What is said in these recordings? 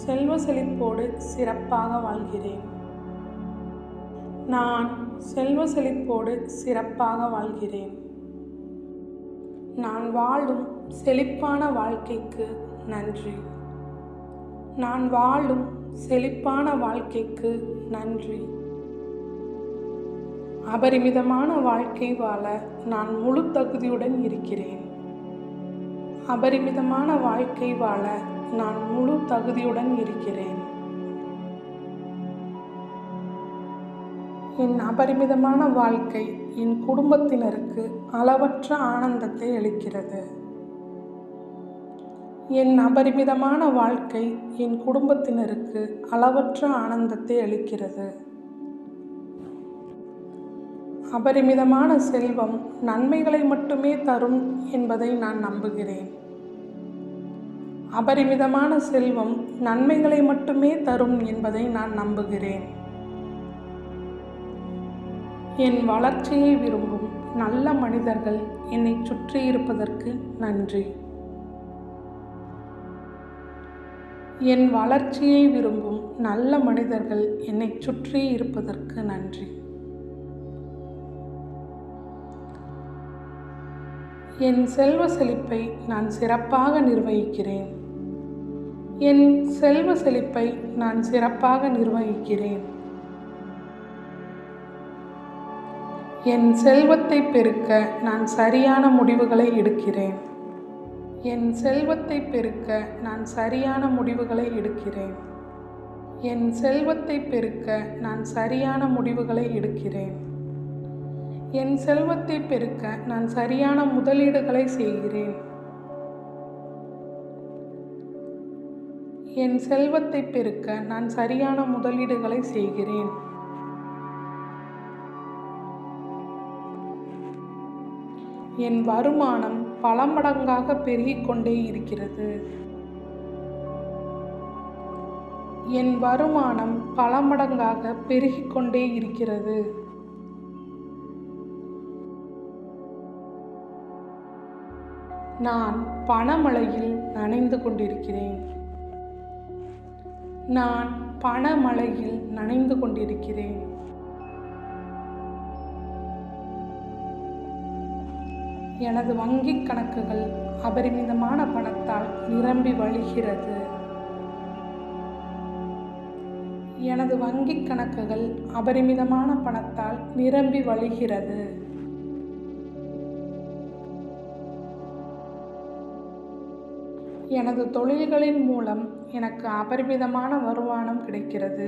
செல்வ செழிப்போடு சிறப்பாக வாழ்கிறேன். நான் செல்வ செழிப்போடு சிறப்பாக வாழ்கிறேன். நான் வாழும் செழிப்பான வாழ்க்கைக்கு நன்றி. நான் வாழும் செழிப்பான வாழ்க்கைக்கு நன்றி. அபரிமிதமான வாழ்க்கை வாழ நான் முழு தகுதியுடன் இருக்கிறேன். அபரிமிதமான வாழ்க்கை வாழ நான் முழு தகுதியுடன் இருக்கிறேன். என் அபரிமிதமான வாழ்க்கை என் குடும்பத்தினருக்கு அளவற்ற ஆனந்தத்தை அளிக்கிறது. என் அபரிமிதமான வாழ்க்கை என் குடும்பத்தினருக்கு அளவற்ற ஆனந்தத்தை அளிக்கிறது. அபரிமிதமான செல்வம் நன்மைகளை மட்டுமே தரும் என்பதை நான் நம்புகிறேன். அபரிமிதமான செல்வம் நன்மைகளை மட்டுமே தரும் என்பதை நான் நம்புகிறேன். என் வளர்ச்சியை விரும்பும் நல்ல மனிதர்கள் என்னை சுற்றி இருப்பதற்கு நன்றி. என் வளர்ச்சியை விரும்பும் நல்ல மனிதர்கள் என்னை சுற்றி இருப்பதற்கு நன்றி. என் செல்வ செழிப்பை நான் சிறப்பாக நிர்வகிக்கிறேன். என் செல்வ செழிப்பை நான் சிறப்பாக நிர்வகிக்கிறேன். என் செல்வத்தை பெருக்க நான் சரியான முடிவுகளை எடுக்கிறேன். என் செல்வத்தை பெருக்க நான் சரியான முடிவுகளை எடுக்கிறேன். என் செல்வத்தை பெருக்க நான் சரியான முடிவுகளை எடுக்கிறேன். என் செல்வத்தை பெருக்க நான் சரியான முதலீடுகளை செய்கிறேன். என் செல்வத்தை பெருக்க நான் சரியான முதலீடுகளை செய்கிறேன். என் வருமானம் பல மடங்காக பெருகிக் கொண்டே இருக்கிறது. என் வருமானம் பல மடங்காக பெருகிக் கொண்டே இருக்கிறது. நான் பணமழையில் நனைந்து கொண்டிருக்கிறேன். நான் பணமழையில் நனைந்து கொண்டிருக்கிறேன். எனது வங்கிக் கணக்குகள் அபரிமிதமான பணத்தால் நிரம்பி வழிகிறது. எனது வங்கிக் கணக்குகள் அபரிமிதமான பணத்தால் நிரம்பி வழிகிறது. எனது தொழில்களின் மூலம் எனக்கு அபரிமிதமான வருமானம் கிடைக்கிறது.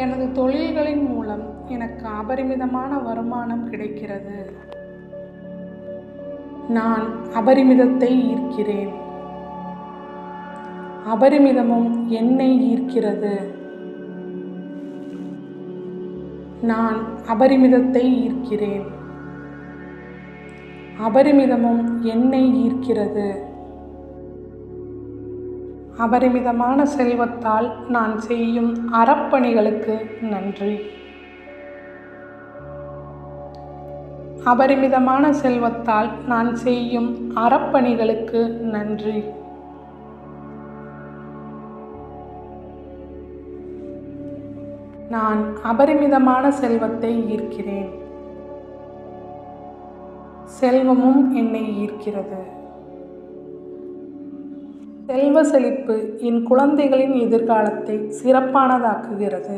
எனது தொழில்களின் மூலம் எனக்கு அபரிமிதமான வருமானம் கிடைக்கிறது. நான் அபரிமிதத்தை ஈர்க்கிறேன். அபரிமிதமும் என்னை ஈர்க்கிறது. நான் அபரிமிதத்தை ஈர்க்கிறேன். அபரிமிதமும் என்னை ஈர்க்கிறது. அபரிமிதமான செல்வத்தால் நான் செய்யும் அறப்பணிகளுக்கு நன்றி. அபரிமிதமான செல்வத்தால் நான் செய்யும் அறப்பணிகளுக்கு நன்றி. நான் அபரிமிதமான செல்வத்தை ஈர்க்கிறேன். செல்வமும் என்னை ஈர்க்கிறது. செல்வ செழிப்பு என் குழந்தைகளின் எதிர்காலத்தை சிறப்பானதாக்குகிறது.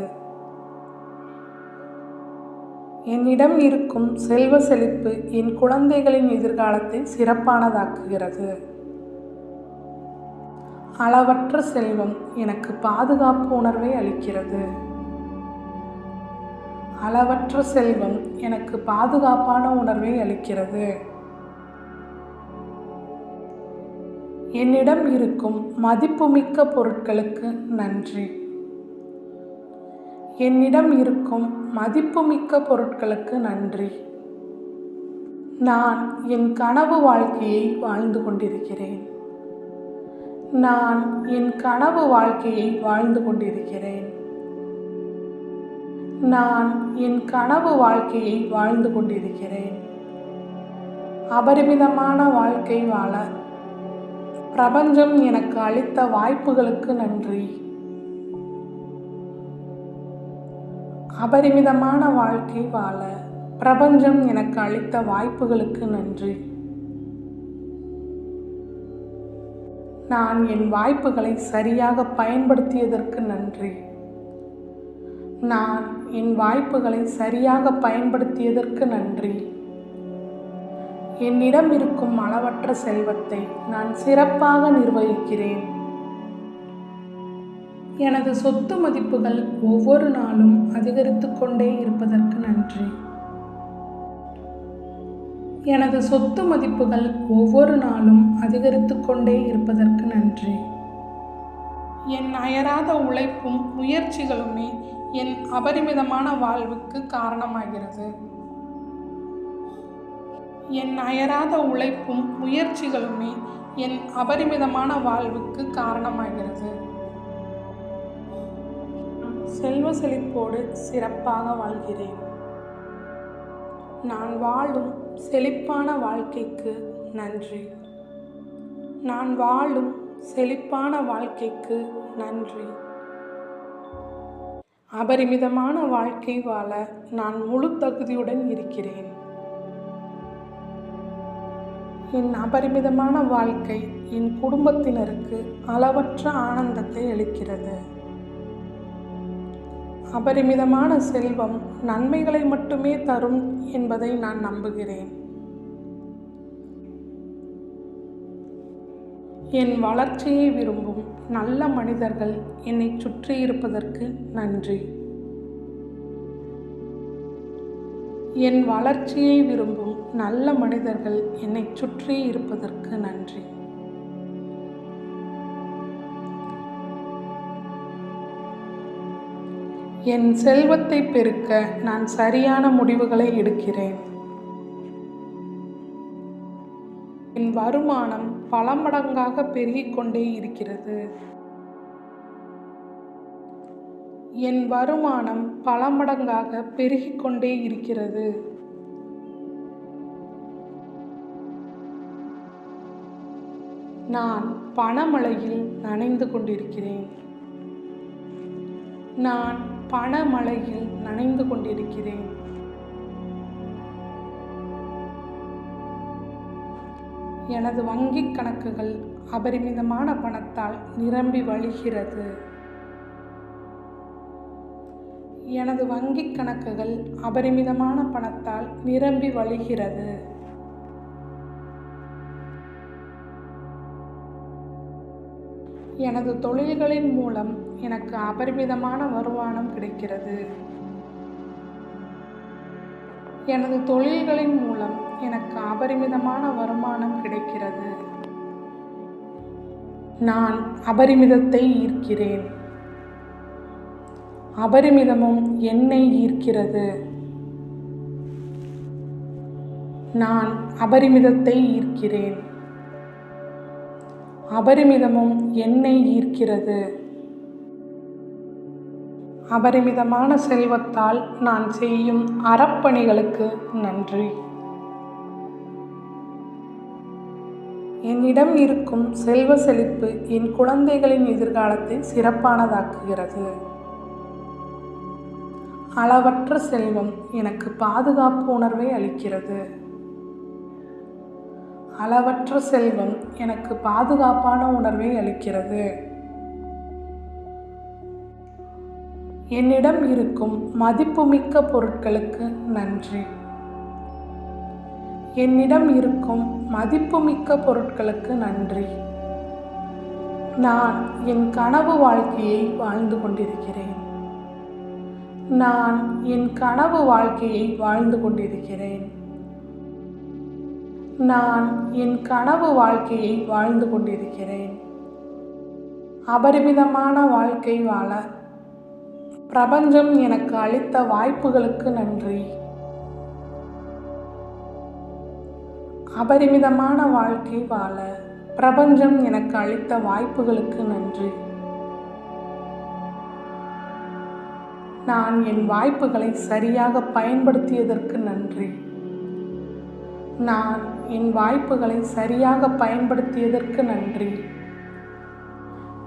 என்னிடம் இருக்கும் செல்வ செழிப்பு என் குழந்தைகளின் எதிர்காலத்தை சிறப்பானதாக்குகிறது. அளவற்ற செல்வம் எனக்கு பாதுகாப்பு உணர்வை அளிக்கிறது. அளவற்ற செல்வம் எனக்கு பாதுகாப்பான உணர்வை அளிக்கிறது. என்னிடம் இருக்கும் மதிப்புமிக்க பொருட்களுக்கு நன்றி. என்னிடம் இருக்கும் மதிப்புமிக்க பொருட்களுக்கு நன்றி. நான் என் கனவு வாழ்க்கையை வாழ்ந்து கொண்டிருக்கிறேன். நான் என் கனவு வாழ்க்கையை வாழ்ந்து கொண்டிருக்கிறேன். நான் என் கனவு வாழ்க்கையை வாழ்ந்து கொண்டிருக்கிறேன். அபரிமிதமான வாழ்க்கை வாழ பிரபஞ்சம் எனக்கு அளித்த வாய்ப்புகளுக்கு நன்றி. அபரிமிதமான வாழ்க்கை வாழ பிரபஞ்சம் எனக்கு அளித்த வாய்ப்புகளுக்கு நன்றி. நான் என் வாய்ப்புகளை சரியாக பயன்படுத்தியதற்கு நன்றி. நான் என் வாய்ப்புகளை சரியாக பயன்படுத்தியதற்கு நன்றி. என்னிடம் இருக்கும் அளவற்ற செல்வத்தை நான் சிறப்பாக நிர்வகிக்கிறேன். எனது சொத்து மதிப்புகள் ஒவ்வொரு நாளும் அதிகரித்து கொண்டே இருப்பதற்கு நன்றி. எனது சொத்து மதிப்புகள் ஒவ்வொரு நாளும் அதிகரித்து கொண்டே இருப்பதற்கு நன்றி. என் அயராத உழைப்பும் முயற்சிகளுமே என் அபரிமிதமான வாழ்வுக்கு காரணமாகிறது. என் அயராத உழைப்பும் முயற்சிகளுமே என் அபரிமிதமான வாழ்வுக்கு காரணமாகிறது. செல்வ செழிப்போடு சிறப்பாக வாழ்கிறேன். நான் வாழும் செழிப்பான வாழ்க்கைக்கு நன்றி. நான் வாழும் செழிப்பான வாழ்க்கைக்கு நன்றி. அபரிமிதமான வாழ்க்கை வாழ நான் முழு தகுதியுடன் இருக்கிறேன். என் அபரிமிதமான வாழ்க்கை என் குடும்பத்தினருக்கு அளவற்ற ஆனந்தத்தை அளிக்கிறது. அபரிமிதமான செல்வம் நன்மைகளை மட்டுமே தரும் என்பதை நான் நம்புகிறேன். என் வளர்ச்சியை விரும்பும் நல்ல மனிதர்கள் என்னை சுற்றி இருப்பதற்கு நன்றி. என் வளர்ச்சியை விரும்பும் நல்ல மனிதர்கள் என்னை சுற்றி இருப்பதற்கு நன்றி. என் செல்வத்தை பெருக்க நான் சரியான முடிவுகளை எடுக்கிறேன். என் வருமானம் பல மடங்காக பெருகிக் கொண்டே இருக்கிறது. என் வருமானம் பல மடங்காக பெருகிக் கொண்டே இருக்கிறது. நான் பணமழையில் நனைந்து கொண்டிருக்கிறேன். நான் பணமழையில் நனைந்து கொண்டிருக்கிறேன். எனது வங்கிக் கணக்குகள் அபரிமிதமான பணத்தால் நிரம்பி வழிகிறது. எனது வங்கிக் கணக்குகள் அபரிமிதமான பணத்தால் நிரம்பி வழிகிறது. எனது தொழில்களின் மூலம் எனக்கு அபரிமிதமான வருமானம் கிடைக்கிறது. எனது தொழில்களின் மூலம் எனக்கு அபரிமிதமான வருமானம் கிடைக்கிறது. நான் அபரிமிதத்தை ஈர்க்கிறேன். அபரிமிதமும் என்னை ஈர்க்கிறது. நான் அபரிமிதத்தை ஈர்க்கிறேன். அபரிமிதமும் என்னை ஈர்க்கிறது. அபரிமிதமான செல்வத்தால் நான் செய்யும் அறப்பணிகளுக்கு நன்றி. என்னிடம் இருக்கும் செல்வ செழிப்பு என் குழந்தைகளின் எதிர்காலத்தை சிறப்பானதாக்குகிறது. அளவற்ற செல்வம் எனக்கு பாதுகாப்பு உணர்வை அளிக்கிறது. அளவற்ற செல்வம் எனக்கு பாதுகாப்பான உணர்வை அளிக்கிறது. என்னிடம் இருக்கும் மதிப்புமிக்க பொருட்களுக்கு நன்றி. என்னிடம் இருக்கும் மதிப்புமிக்க பொருட்களுக்கு நன்றி. நான் என் கனவு வாழ்க்கையை வாழ்ந்து கொண்டிருக்கிறேன். நான் என் கனவு வாழ்க்கையை வாழ்ந்து கொண்டிருக்கிறேன். நான் என் கனவு வாழ்க்கையை வாழ்ந்து கொண்டிருக்கிறேன். அபரிமிதமான வாழ்க்கை வாழ பிரபஞ்சம் எனக்கு அளித்த வாய்ப்புகளுக்கு நன்றி. அபரிமிதமான வாழ்க்கை வாழ பிரபஞ்சம் எனக்கு அளித்த வாய்ப்புகளுக்கு நன்றி. நான் என் வாய்ப்புகளை சரியாக பயன்படுத்தியதற்கு நன்றி. நான் என் வாய்ப்புகளை சரியாக பயன்படுத்தியதற்கு நன்றி.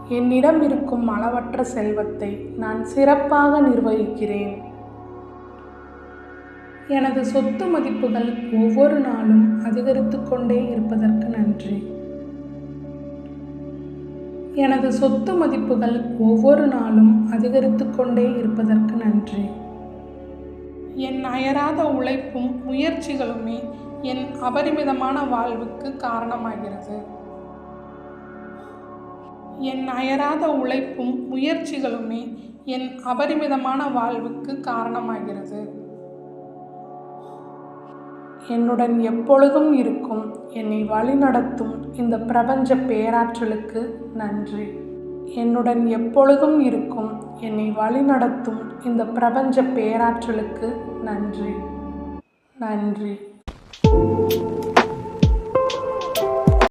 என்னிடம் இருக்கும் அளவற்ற செல்வத்தை நான் சிறப்பாக நிர்வகிக்கிறேன். எனது சொத்து மதிப்புகள் ஒவ்வொரு நாளும் அதிகரித்து கொண்டே இருப்பதற்கு நன்றி. எனது சொத்து மதிப்புகள் ஒவ்வொரு நாளும் அதிகரித்து கொண்டே இருப்பதற்கு நன்றி. என் அயராத உழைப்பும் முயற்சிகளுமே என் அபரிமிதமான வாழ்வுக்கு காரணமாகிறது. என் அயராத உழைப்பும் முயற்சிகளுமே என் அபரிமிதமான வாழ்வுக்கு காரணமாகிறது. என்னுடன் எப்பொழுதும் இருக்கும் என்னை வழிநடத்தும் இந்த பிரபஞ்ச பேராற்றலுக்கு நன்றி. என்னுடன் எப்பொழுதும் இருக்கும் என்னை வழிநடத்தும் இந்த பிரபஞ்ச பேராற்றலுக்கு நன்றி. நன்றி.